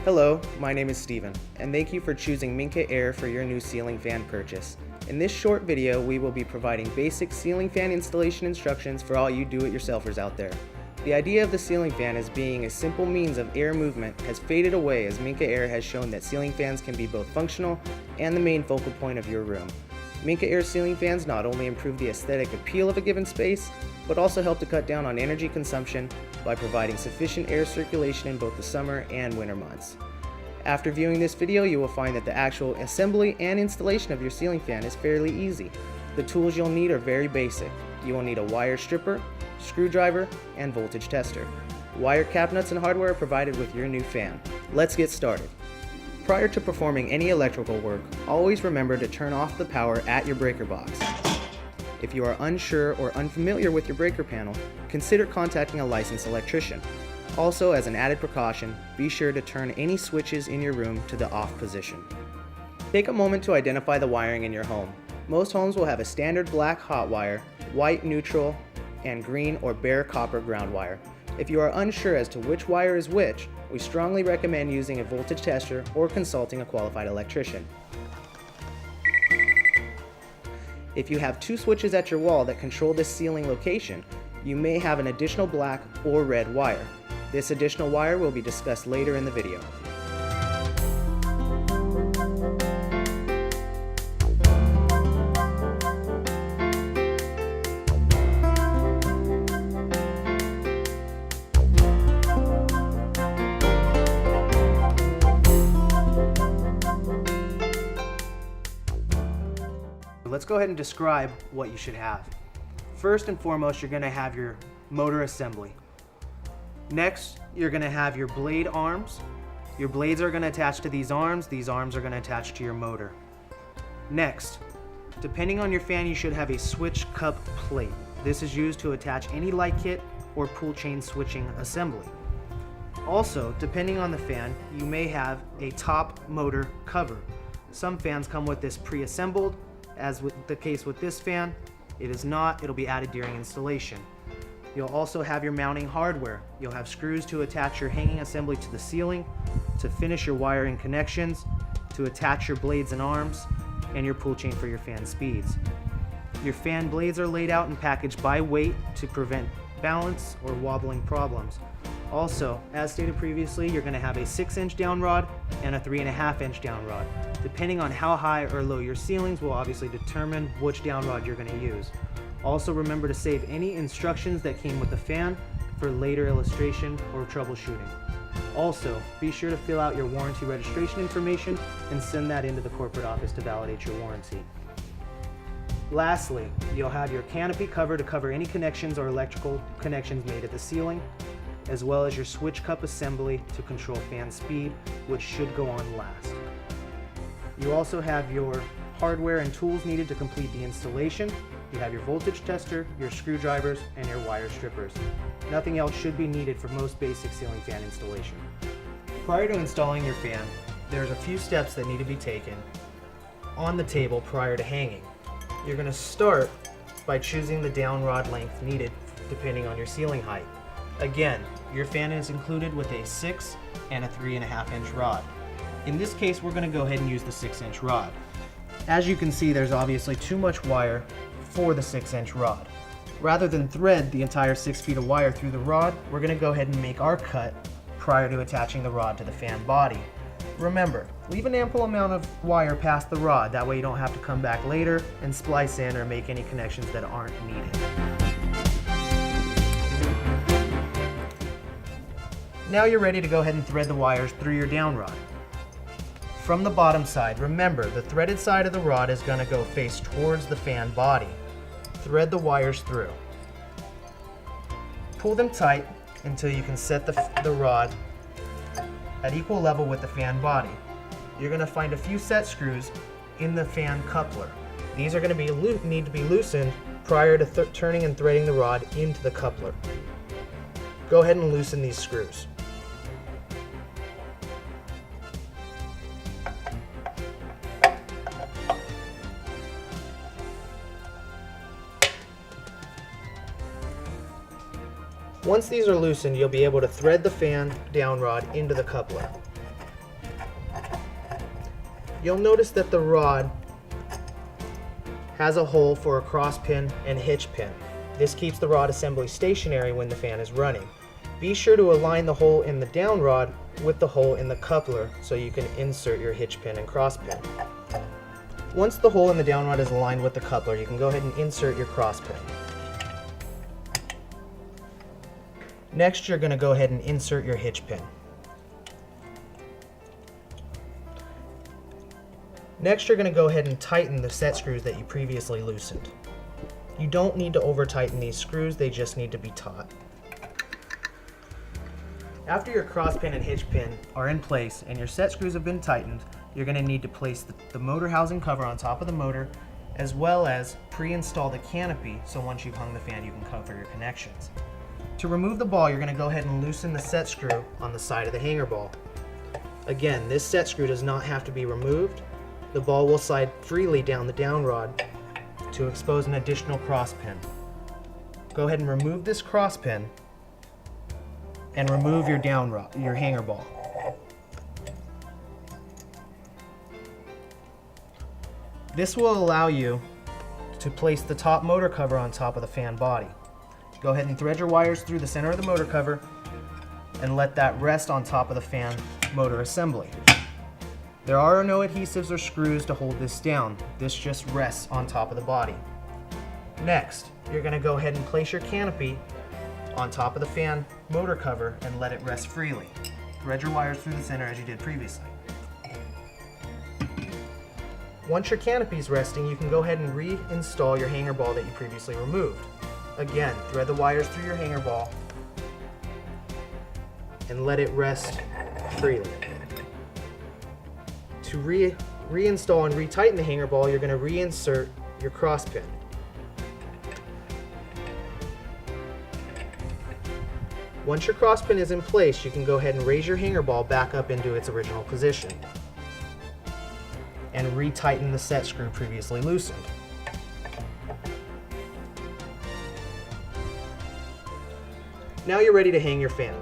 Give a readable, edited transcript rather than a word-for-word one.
Hello, my name is Steven, and thank you for choosing Minka Aire for your new ceiling fan purchase. In this short video, we will be providing basic ceiling fan installation instructions for all you do-it-yourselfers out there. The idea of the ceiling fan as being a simple means of air movement has faded away, as Minka Aire has shown that ceiling fans can be both functional and the main focal point of your room. Minka Aire ceiling fans not only improve the aesthetic appeal of a given space, but also help to cut down on energy consumption by providing sufficient air circulation in both the summer and winter months. After viewing this video, you will find that the actual assembly and installation of your ceiling fan is fairly easy. The tools you'll need are very basic. You will need a wire stripper, screwdriver, and voltage tester. Wire cap nuts and hardware are provided with your new fan. Let's get started. Prior to performing any electrical work, always remember to turn off the power at your breaker box. If you are unsure or unfamiliar with your breaker panel, consider contacting a licensed electrician. Also, as an added precaution, be sure to turn any switches in your room to the off position. Take a moment to identify the wiring in your home. Most homes will have a standard black hot wire, white neutral, and green or bare copper ground wire. If you are unsure as to which wire is which, we strongly recommend using a voltage tester or consulting a qualified electrician. If you have two switches at your wall that control this ceiling location, you may have an additional black or red wire. This additional wire will be discussed later in the video. Let's go ahead and describe what you should have. First and foremost, you're going to have your motor assembly. Next, you're going to have your blade arms. Your blades are going to attach to these arms are going to attach to your motor. Next, depending on your fan, you should have a switch cup plate. This is used to attach any light kit or pull chain switching assembly. Also, depending on the fan, you may have a top motor cover. Some fans come with this pre-assembled. As with the case with this fan, it is not. It'll be added during installation. You'll also have your mounting hardware. You'll have screws to attach your hanging assembly to the ceiling, to finish your wiring connections, to attach your blades and arms, and your pull chain for your fan speeds. Your fan blades are laid out and packaged by weight to prevent balance or wobbling problems. Also, as stated previously, you're going to have a 6-inch down rod and a 3.5-inch down rod. Depending on how high or low your ceilings will obviously determine which down rod you're going to use. Also, remember to save any instructions that came with the fan for later illustration or troubleshooting. Also, be sure to fill out your warranty registration information and send that into the corporate office to validate your warranty. Lastly, you'll have your canopy cover to cover any connections or electrical connections made at the ceiling, as well as your switch cup assembly to control fan speed, which should go on last. You also have your hardware and tools needed to complete the installation. You have your voltage tester, your screwdrivers, and your wire strippers. Nothing else should be needed for most basic ceiling fan installation. Prior to installing your fan, there's a few steps that need to be taken on the table prior to hanging. You're going to start by choosing the down rod length needed depending on your ceiling height. Again, your fan is included with a 6 and a 3.5-inch rod. In this case, we're going to go ahead and use the 6-inch rod. As you can see, there's obviously too much wire for the 6-inch rod. Rather than thread the entire 6 feet of wire through the rod, we're going to go ahead and make our cut prior to attaching the rod to the fan body. Remember, leave an ample amount of wire past the rod, that way you don't have to come back later and splice in or make any connections that aren't needed. Now you're ready to go ahead and thread the wires through your down rod. From the bottom side, remember the threaded side of the rod is going to go face towards the fan body. Thread the wires through. Pull them tight until you can set the rod at equal level with the fan body. You're going to find a few set screws in the fan coupler. These are going to need to be loosened prior to turning and threading the rod into the coupler. Go ahead and loosen these screws. Once these are loosened, you'll be able to thread the fan down rod into the coupler. you'll notice that the rod has a hole for a cross pin and hitch pin. This keeps the rod assembly stationary when the fan is running. Be sure to align the hole in the down rod with the hole in the coupler so you can insert your hitch pin and cross pin. Once the hole in the down rod is aligned with the coupler, you can go ahead and insert your cross pin. Next, you're going to go ahead and insert your hitch pin. Next, you're going to go ahead and tighten the set screws that you previously loosened. You don't need to over tighten these screws, they just need to be taut. After your cross pin and hitch pin are in place and your set screws have been tightened, you're going to need to place the motor housing cover on top of the motor, as well as pre-install the canopy so once you've hung the fan you can cover your connections. To remove the ball, you're going to go ahead and loosen the set screw on the side of the hanger ball. Again, this set screw does not have to be removed. The ball will slide freely down the down rod to expose an additional cross pin. Go ahead and remove this cross pin and remove your down rod, your hanger ball. This will allow you to place the top motor cover on top of the fan body. Go ahead and thread your wires through the center of the motor cover and let that rest on top of the fan motor assembly. There are no adhesives or screws to hold this down. This just rests on top of the body. Next, you're going to go ahead and place your canopy on top of the fan motor cover and let it rest freely. Thread your wires through the center as you did previously. Once your canopy is resting, you can go ahead and reinstall your hanger ball that you previously removed. Again, thread the wires through your hanger ball and let it rest freely. To reinstall and retighten the hanger ball, you're going to reinsert your cross pin. Once your cross pin is in place, you can go ahead and raise your hanger ball back up into its original position and retighten the set screw previously loosened. Now you're ready to hang your fan.